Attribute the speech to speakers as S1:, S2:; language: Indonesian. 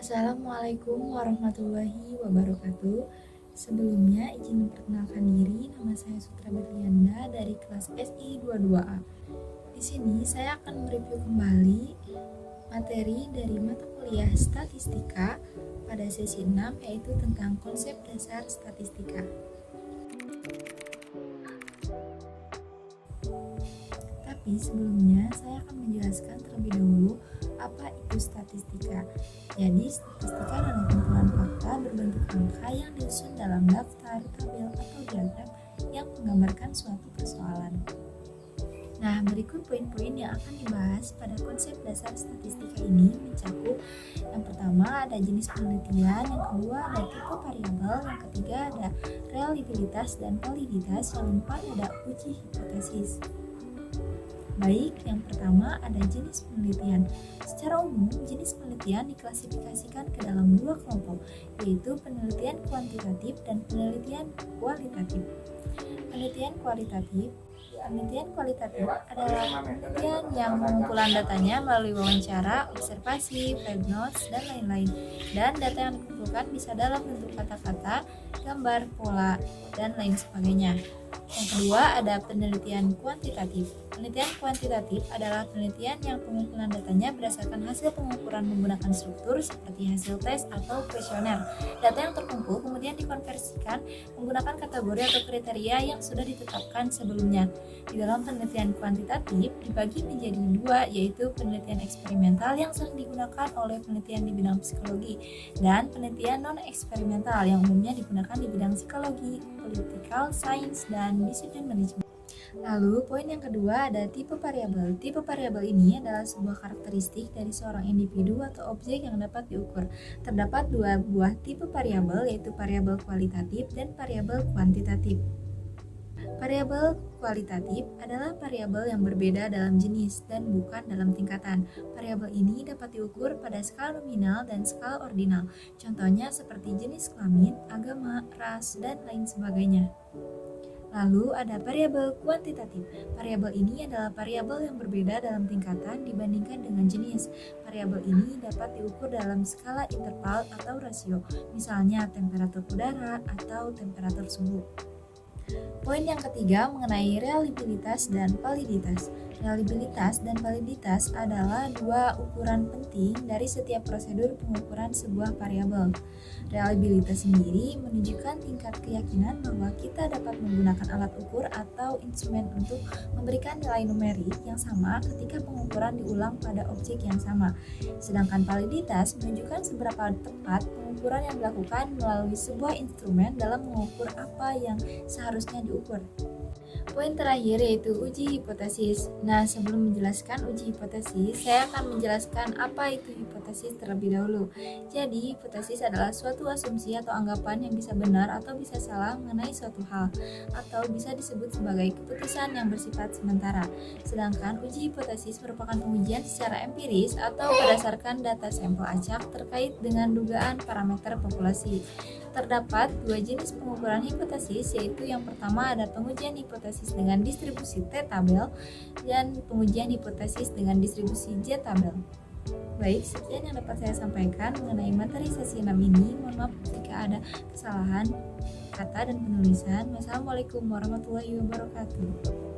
S1: Assalamualaikum warahmatullahi wabarakatuh. Sebelumnya izin memperkenalkan diri, nama saya Sutra Berlianda dari kelas SI 22A. Di sini saya akan mereview kembali materi dari mata kuliah statistika pada sesi 6, yaitu tentang konsep dasar statistika. Tapi sebelumnya saya akan menjelaskan terlebih dahulu apa itu statistika. Jadi statistika adalah kumpulan fakta berbentuk angka yang disusun dalam daftar, tabel, atau diagram yang menggambarkan suatu persoalan. Nah, berikut poin-poin yang akan dibahas pada konsep dasar statistika ini mencakup: yang pertama ada jenis penelitian, yang kedua ada tipe variabel, yang ketiga ada reliabilitas dan validitas, yang keempat ada uji hipotesis. Baik, yang pertama ada jenis penelitian. Secara umum, jenis penelitian diklasifikasikan ke dalam dua kelompok, yaitu penelitian kuantitatif dan penelitian kualitatif. Penelitian kualitatif adalah penelitian yang pengumpulan datanya melalui wawancara, observasi, field notes, dan lain-lain. Dan data yang dikumpulkan bisa dalam bentuk kata-kata, gambar, pola, dan lain sebagainya. Yang kedua ada penelitian kuantitatif. Penelitian kuantitatif adalah penelitian yang pengumpulan datanya berdasarkan hasil pengukuran menggunakan struktur seperti hasil tes atau kuesioner. Data yang terkumpul kemudian dikonversikan menggunakan kategori atau kriteria yang sudah ditetapkan sebelumnya. Di dalam penelitian kuantitatif dibagi menjadi dua, yaitu penelitian eksperimental yang sering digunakan oleh penelitian di bidang psikologi dan penelitian non-eksperimental yang umumnya digunakan di bidang psikologi, political science, dan disiplin manajemen. Lalu, poin yang kedua ada tipe variabel. Tipe variabel ini adalah sebuah karakteristik dari seorang individu atau objek yang dapat diukur. Terdapat dua buah tipe variabel, yaitu variabel kualitatif dan variabel kuantitatif. Variabel kualitatif adalah variabel yang berbeda dalam jenis dan bukan dalam tingkatan. Variabel ini dapat diukur pada skala nominal dan skala ordinal. Contohnya seperti jenis kelamin, agama, ras, dan lain sebagainya. Lalu ada variabel kuantitatif. Variabel ini adalah variabel yang berbeda dalam tingkatan dibandingkan dengan jenis. Variabel ini dapat diukur dalam skala interval atau rasio, misalnya temperatur udara atau temperatur suhu. Poin yang ketiga mengenai reliabilitas dan validitas. Reliabilitas dan validitas adalah dua ukuran penting dari setiap prosedur pengukuran sebuah variabel. Reliabilitas sendiri menunjukkan tingkat keyakinan bahwa kita dapat menggunakan alat ukur atau instrumen untuk memberikan nilai numerik yang sama ketika pengukuran diulang pada objek yang sama. Sedangkan validitas menunjukkan seberapa tepat pengukuran yang dilakukan melalui sebuah instrumen dalam mengukur apa yang seharusnya diukur. Poin terakhir yaitu uji hipotesis. Nah, sebelum menjelaskan uji hipotesis, saya akan menjelaskan apa itu hipotesis terlebih dahulu. Jadi, hipotesis adalah suatu asumsi atau anggapan yang bisa benar atau bisa salah mengenai suatu hal, atau bisa disebut sebagai keputusan yang bersifat sementara. Sedangkan uji hipotesis merupakan pengujian secara empiris atau berdasarkan data sampel acak terkait dengan dugaan parameter populasi. Terdapat dua jenis pengukuran hipotesis, yaitu yang pertama ada pengujian hipotesis dengan distribusi T-tabel dan pengujian hipotesis dengan distribusi J-tabel. Baik, sekian yang dapat saya sampaikan mengenai materi sesi 6 ini. Mohon maaf jika ada kesalahan kata dan penulisan. Wassalamualaikum warahmatullahi wabarakatuh.